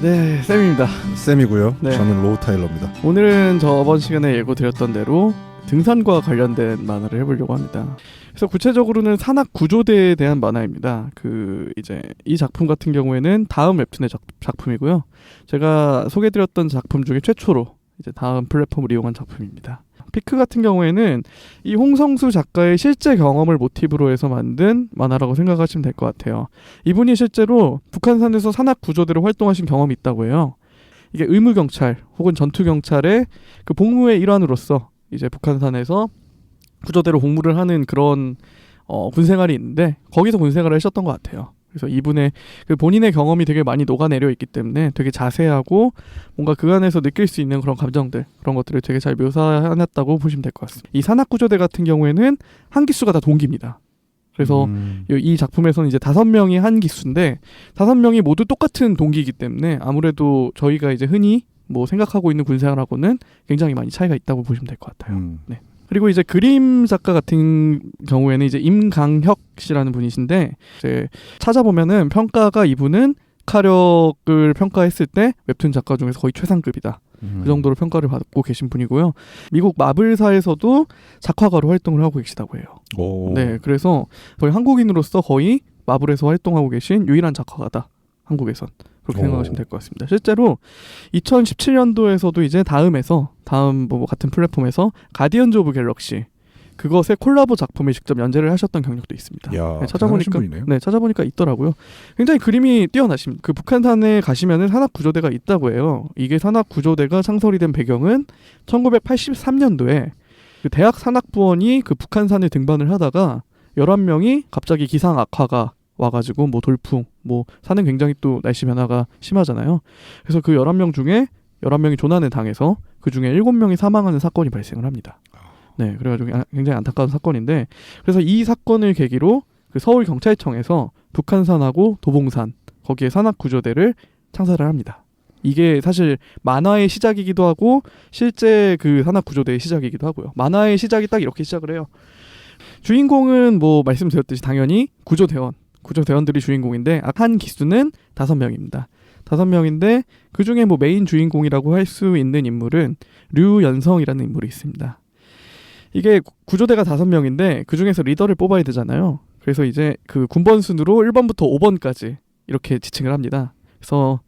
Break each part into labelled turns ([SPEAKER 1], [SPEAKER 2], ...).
[SPEAKER 1] 네, 쌤입니다.
[SPEAKER 2] 쌤이고요.
[SPEAKER 1] 네.
[SPEAKER 2] 저는 로우 타일러입니다.
[SPEAKER 1] 오늘은 저번 시간에 예고드렸던 대로 등산과 관련된 만화를 해보려고 합니다. 그래서 구체적으로는 산악 구조대에 대한 만화입니다. 이제 이 작품 같은 경우에는 다음 웹툰의 작품이고요. 제가 소개드렸던 작품 중에 최초로 이제 다음 플랫폼을 이용한 작품입니다. 피크 같은 경우에는 이 홍성수 작가의 실제 경험을 모티브로 해서 만든 만화라고 생각하시면 될 것 같아요. 이분이 실제로 북한산에서 산악 구조대로 활동하신 경험이 있다고 해요. 이게 의무경찰 혹은 전투경찰의 그 복무의 일환으로서 이제 북한산에서 구조대로 복무를 하는 그런 군생활이 있는데 거기서 군생활을 하셨던 것 같아요. 그래서 이분의 그 본인의 경험이 되게 많이 녹아내려 있기 때문에 되게 자세하고 뭔가 그 안에서 느낄 수 있는 그런 감정들, 그런 것들을 되게 잘 묘사해놨다고 보시면 될 것 같습니다. 이 산악구조대 같은 경우에는 한 기수가 다 동기입니다. 그래서 이 작품에서는 이제 5명이 한 기수인데 5명이 모두 똑같은 동기이기 때문에 아무래도 저희가 이제 흔히 뭐 생각하고 있는 군생활하고는 굉장히 많이 차이가 있다고 보시면 될 것 같아요. 네. 그리고 이제 그림 작가 같은 경우에는 이제 임강혁 씨라는 분이신데 이제 찾아보면은 평가가 이분은 카력을 평가했을 때 웹툰 작가 중에서 거의 최상급이다. 그 정도로 평가를 받고 계신 분이고요. 미국 마블사에서도 작화가로 활동을 하고 계시다고 해요.
[SPEAKER 2] 오.
[SPEAKER 1] 네, 그래서 거의 한국인으로서 거의 마블에서 활동하고 계신 유일한 작화가다. 한국에선. 그렇게 생각하시면 될 것 같습니다. 실제로 2017년도에서도 이제 다음 뭐 같은 플랫폼에서 가디언즈 오브 갤럭시 그것의 콜라보 작품에 직접 연재를 하셨던 경력도 있습니다.
[SPEAKER 2] 야,
[SPEAKER 1] 네, 찾아보니까 있더라고요. 굉장히 그림이 뛰어나십니다. 그 북한산에 가시면은 산악 구조대가 있다고 해요. 이게 산악 구조대가 창설이 된 배경은 1983년도에 그 대학 산악부원이 그 북한산에 등반을 하다가 11명이 갑자기 기상 악화가 와가지고 뭐 돌풍, 뭐 산은 굉장히 또 날씨 변화가 심하잖아요. 그래서 그 11명 중에 11명이 조난을 당해서 그 중에 7명이 사망하는 사건이 발생을 합니다. 네, 그래가지고 굉장히 안타까운 사건인데 그래서 이 사건을 계기로 그 서울경찰청에서 북한산하고 도봉산 거기에 산악구조대를 창설을 합니다. 이게 사실 만화의 시작이기도 하고 실제 그 산악구조대의 시작이기도 하고요. 만화의 시작이 딱 이렇게 시작을 해요. 주인공은 뭐 말씀드렸듯이 당연히 구조대원들이 주인공인데 한 기수는 5명입니다. 5명인데 그 중에 뭐 메인 주인공이라고 할 수 있는 인물은 류연성이라는 인물이 있습니다. 이게 구조대가 5명인데 그 중에서 리더를 뽑아야 되잖아요. 그래서 이제 그 군번 순으로 1번부터 5번까지 이렇게 지칭을 합니다. 그래서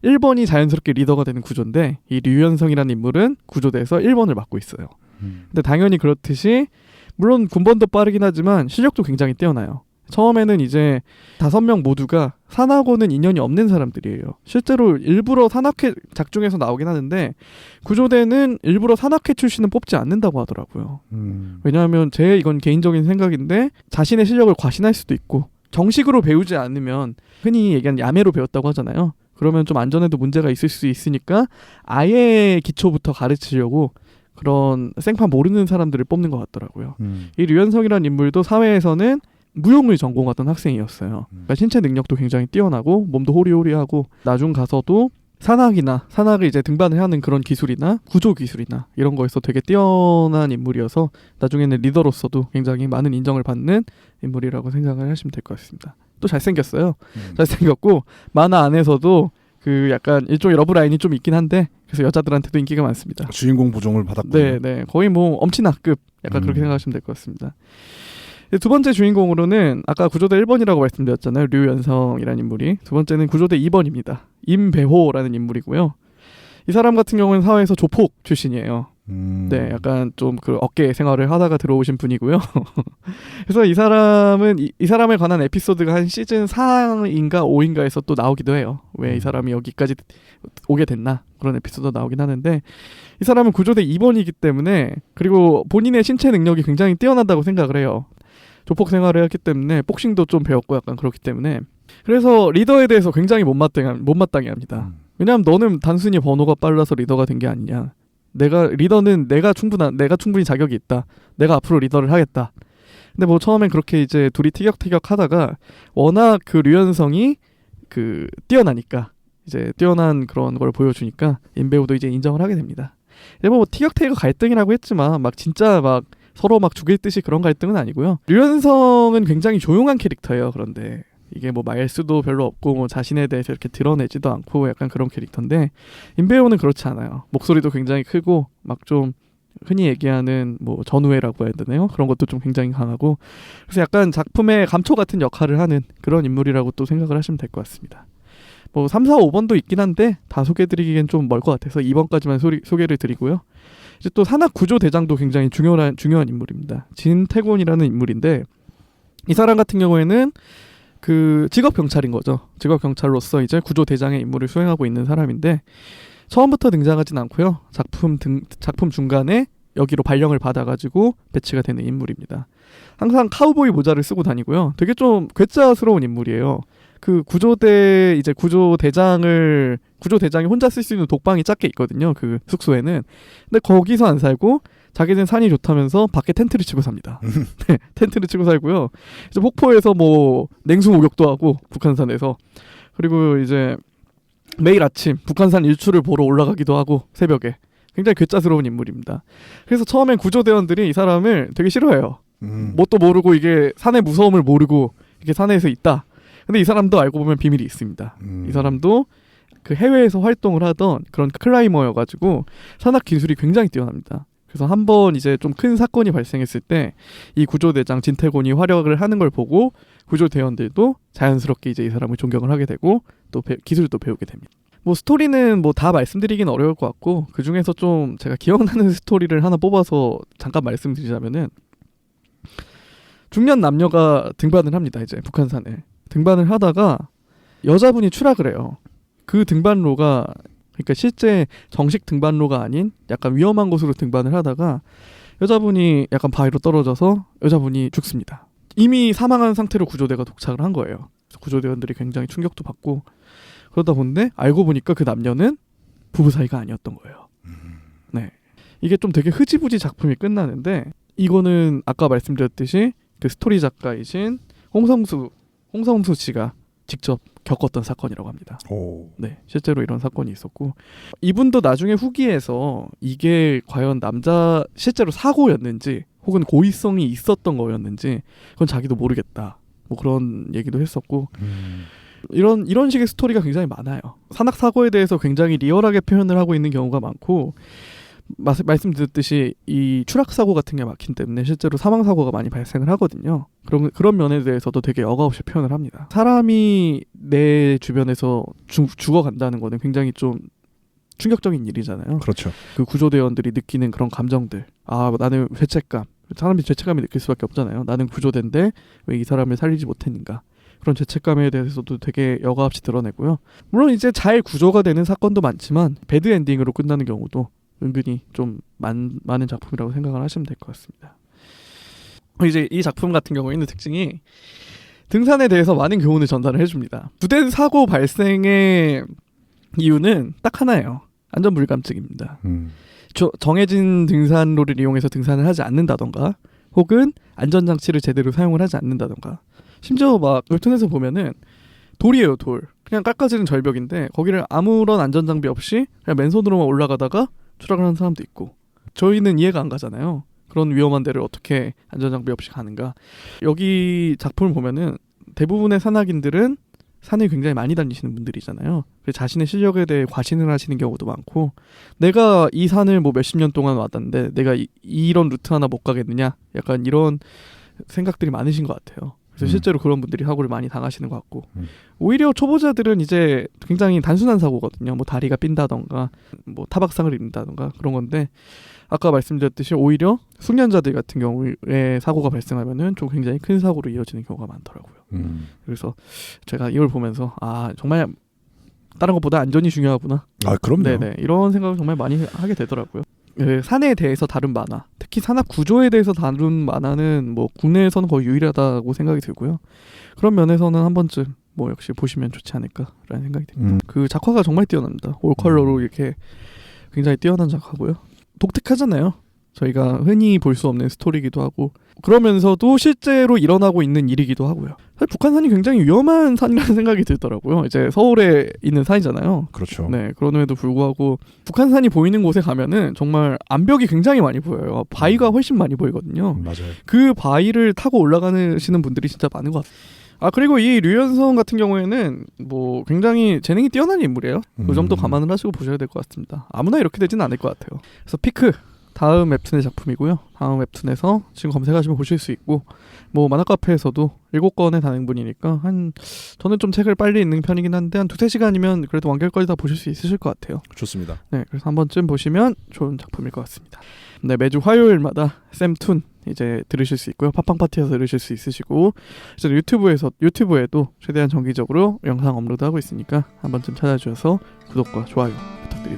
[SPEAKER 1] 1번이 자연스럽게 리더가 되는 구조인데 이 류연성이라는 인물은 구조대에서 1번을 맡고 있어요. 근데 당연히 그렇듯이 물론 군번도 빠르긴 하지만 실력도 굉장히 뛰어나요. 처음에는 이제 5명 모두가 산하고는 인연이 없는 사람들이에요. 실제로 일부러 산악회 작중에서 나오긴 하는데 구조대는 일부러 산악회 출신은 뽑지 않는다고 하더라고요. 왜냐하면 이건 개인적인 생각인데 자신의 실력을 과신할 수도 있고 정식으로 배우지 않으면 흔히 얘기하는 야매로 배웠다고 하잖아요. 그러면 좀 안전에도 문제가 있을 수 있으니까 아예 기초부터 가르치려고 그런 생판 모르는 사람들을 뽑는 것 같더라고요. 이 류현성이라는 인물도 사회에서는 무용을 전공하던 학생이었어요. 그러니까 신체 능력도 굉장히 뛰어나고 몸도 호리호리하고 나중 가서도 산악을 이제 등반을 하는 그런 기술이나 구조 기술이나 이런 거에서 되게 뛰어난 인물이어서 나중에는 리더로서도 굉장히 많은 인정을 받는 인물이라고 생각을 하시면 될 것 같습니다. 또 잘생겼어요. 잘생겼고 만화 안에서도 그 약간 일종의 러브라인이 좀 있긴 한데 그래서 여자들한테도 인기가 많습니다.
[SPEAKER 2] 주인공 부종을 받았군요.
[SPEAKER 1] 네, 거의 뭐 엄친아급 약간 그렇게 생각하시면 될 것 같습니다. 두 번째 주인공으로는 아까 구조대 1번이라고 말씀드렸잖아요. 류연성이라는 인물이. 두 번째는 구조대 2번입니다. 임배호라는 인물이고요. 이 사람 같은 경우는 사회에서 조폭 출신이에요. 네, 약간 좀 그 어깨 생활을 하다가 들어오신 분이고요. 그래서 이 사람에 관한 에피소드가 한 시즌 4인가 5인가에서 또 나오기도 해요. 왜 이 사람이 여기까지 오게 됐나 그런 에피소드 나오긴 하는데 이 사람은 구조대 2번이기 때문에 그리고 본인의 신체 능력이 굉장히 뛰어나다고 생각을 해요. 조폭 생활을 했기 때문에 복싱도 좀 배웠고 약간 그렇기 때문에 그래서 리더에 대해서 굉장히 못마땅해 합니다. 왜냐하면 너는 단순히 번호가 빨라서 리더가 된 게 아니냐. 내가 충분히 자격이 있다. 내가 앞으로 리더를 하겠다. 근데 뭐 처음엔 그렇게 이제 둘이 티격태격 하다가 워낙 그 류현성이 그 뛰어나니까 이제 뛰어난 그런 걸 보여주니까 임배우도 이제 인정을 하게 됩니다. 뭐 티격태격 갈등이라고 했지만 막 진짜 서로 죽일 듯이 그런 갈등은 아니고요. 류현성은 굉장히 조용한 캐릭터예요. 그런데 이게 뭐 말수도 별로 없고 뭐 자신에 대해서 이렇게 드러내지도 않고 약간 그런 캐릭터인데 임배우는 그렇지 않아요. 목소리도 굉장히 크고 막 좀 흔히 얘기하는 뭐 전우회라고 해야 되나요? 그런 것도 좀 굉장히 강하고 그래서 약간 작품의 감초 같은 역할을 하는 그런 인물이라고 또 생각을 하시면 될 것 같습니다. 뭐 3, 4, 5번도 있긴 한데 다 소개해드리기엔 좀 멀 것 같아서 2번까지만 소개를 드리고요. 이제 또 산악구조대장도 굉장히 중요한 인물입니다. 진태곤이라는 인물인데 이 사람 같은 경우에는 그 직업 경찰인 거죠. 직업 경찰로서 이제 구조대장의 임무를 수행하고 있는 사람인데 처음부터 등장하진 않고요. 작품 중간에 여기로 발령을 받아가지고 배치가 되는 인물입니다. 항상 카우보이 모자를 쓰고 다니고요. 되게 좀 괴짜스러운 인물이에요. 그 구조대장이 혼자 쓸 수 있는 독방이 작게 있거든요. 그 숙소에는. 근데 거기서 안 살고 자기는 산이 좋다면서 밖에 텐트를 치고 삽니다. 네, 텐트를 치고 살고요. 이제 폭포에서 뭐 냉수 목욕도 하고 북한산에서 그리고 이제 매일 아침 북한산 일출을 보러 올라가기도 하고 새벽에 굉장히 괴짜스러운 인물입니다. 그래서 처음엔 구조대원들이 이 사람을 되게 싫어해요. 뭣도 모르고 이게 산의 무서움을 모르고 이게 산에서 있다. 근데 이 사람도 알고 보면 비밀이 있습니다. 이 사람도 그 해외에서 활동을 하던 그런 클라이머여가지고 산악 기술이 굉장히 뛰어납니다. 그래서 한번 이제 좀 큰 사건이 발생했을 때 이 구조대장 진태곤이 활약을 하는 걸 보고 구조대원들도 자연스럽게 이제 이 사람을 존경을 하게 되고 또 기술도 배우게 됩니다. 뭐 스토리는 뭐 다 말씀드리긴 어려울 것 같고 그 중에서 좀 제가 기억나는 스토리를 하나 뽑아서 잠깐 말씀드리자면은 중년 남녀가 등반을 합니다. 이제 북한산에 등반을 하다가 여자분이 추락을 해요. 그 등반로가 그러니까 실제 정식 등반로가 아닌 약간 위험한 곳으로 등반을 하다가 여자분이 약간 바위로 떨어져서 여자분이 죽습니다. 이미 사망한 상태로 구조대가 도착을 한 거예요. 그래서 구조대원들이 굉장히 충격도 받고 그러다 보는데 알고 보니까 그 남녀는 부부 사이가 아니었던 거예요. 네, 이게 좀 되게 흐지부지 작품이 끝나는데 이거는 아까 말씀드렸듯이 그 스토리 작가이신 홍성수 씨가 직접 겪었던 사건이라고 합니다.
[SPEAKER 2] 오.
[SPEAKER 1] 네, 실제로 이런 사건이 있었고 이분도 나중에 후기에서 이게 과연 실제로 사고였는지 혹은 고의성이 있었던 거였는지 그건 자기도 모르겠다. 뭐 그런 얘기도 했었고 이런 식의 스토리가 굉장히 많아요. 산악 사고에 대해서 굉장히 리얼하게 표현을 하고 있는 경우가 많고 말씀드렸듯이 이 추락 사고 같은 게 많기 때문에 실제로 사망 사고가 많이 발생을 하거든요. 그런 면에 대해서도 되게 여과없이 표현을 합니다. 사람이 내 주변에서 죽어간다는 거는 굉장히 좀 충격적인 일이잖아요.
[SPEAKER 2] 그렇죠.
[SPEAKER 1] 그 구조대원들이 느끼는 그런 감정들. 아, 나는 죄책감. 사람이 죄책감이 느낄 수밖에 없잖아요. 나는 구조대인데 왜 이 사람을 살리지 못했는가. 그런 죄책감에 대해서도 되게 여과없이 드러내고요. 물론 이제 잘 구조가 되는 사건도 많지만 배드 엔딩으로 끝나는 경우도 은근히 좀 많은 작품이라고 생각을 하시면 될 것 같습니다. 이제 이 작품 같은 경우에는 특징이 등산에 대해서 많은 교훈을 전달을 해줍니다. 부대 사고 발생의 이유는 딱 하나예요. 안전불감증입니다. 정해진 등산로를 이용해서 등산을 하지 않는다던가 혹은 안전장치를 제대로 사용을 하지 않는다던가 심지어 막 웹툰에서 보면은 돌이에요. 돌. 그냥 깎아지는 절벽인데 거기를 아무런 안전장비 없이 그냥 맨손으로만 올라가다가 추락을 하는 사람도 있고 저희는 이해가 안 가잖아요. 그런 위험한 데를 어떻게 안전장비 없이 가는가. 여기 작품을 보면은 대부분의 산악인들은 산을 굉장히 많이 다니시는 분들이잖아요. 그래서 자신의 실력에 대해 과신을 하시는 경우도 많고 내가 이 산을 뭐 몇십 년 동안 왔는데 내가 이런 루트 하나 못 가겠느냐 약간 이런 생각들이 많으신 것 같아요. 그래서 실제로 그런 분들이 사고를 많이 당하시는 것 같고 오히려 초보자들은 이제 굉장히 단순한 사고거든요. 뭐 다리가 삔다던가 뭐 타박상을 입는다던가 그런 건데 아까 말씀드렸듯이 오히려 숙련자들 같은 경우에 사고가 발생하면은 좀 굉장히 큰 사고로 이어지는 경우가 많더라고요. 그래서 제가 이걸 보면서 아 정말 다른 것보다 안전이 중요하구나.
[SPEAKER 2] 아 그럼요.
[SPEAKER 1] 네네 이런 생각을 정말 많이 하게 되더라고요. 산에 대해서 다룬 만화, 특히 산악 구조에 대해서 다룬 만화는 뭐 국내에서는 거의 유일하다고 생각이 들고요. 그런 면에서는 한 번쯤 뭐 역시 보시면 좋지 않을까라는 생각이 듭니다. 그 작화가 정말 뛰어납니다. 올 컬러로 이렇게 굉장히 뛰어난 작화고요. 독특하잖아요. 저희가 흔히 볼 수 없는 스토리이기도 하고 그러면서도 실제로 일어나고 있는 일이기도 하고요. 사실 북한산이 굉장히 위험한 산이라는 생각이 들더라고요. 이제 서울에 있는 산이잖아요.
[SPEAKER 2] 그렇죠.
[SPEAKER 1] 네, 그럼에도 불구하고 북한산이 보이는 곳에 가면은 정말 암벽이 굉장히 많이 보여요. 바위가 훨씬 많이 보이거든요.
[SPEAKER 2] 맞아요.
[SPEAKER 1] 그 바위를 타고 올라가시는 분들이 진짜 많은 것 같아요. 그리고 이 류현성 같은 경우에는 뭐 굉장히 재능이 뛰어난 인물이에요. 그 점도 감안을 하시고 보셔야 될 것 같습니다. 아무나 이렇게 되지는 않을 것 같아요. 그래서 피크 다음 웹툰의 작품이고요. 다음 웹툰에서 지금 검색하시면 보실 수 있고 뭐 만화카페에서도 7권의 단행본이니까 저는 좀 책을 빨리 읽는 편이긴 한데 한 2-3시간이면 그래도 완결까지 다 보실 수 있으실 것 같아요.
[SPEAKER 2] 좋습니다.
[SPEAKER 1] 네, 그래서 한 번쯤 보시면 좋은 작품일 것 같습니다. 네, 매주 화요일마다 쌤툰 이제 들으실 수 있고요. 팟빵파티에서 들으실 수 있으시고 이제 유튜브에도 최대한 정기적으로 영상 업로드하고 있으니까 한 번쯤 찾아주셔서 구독과 좋아요 부탁드립니다.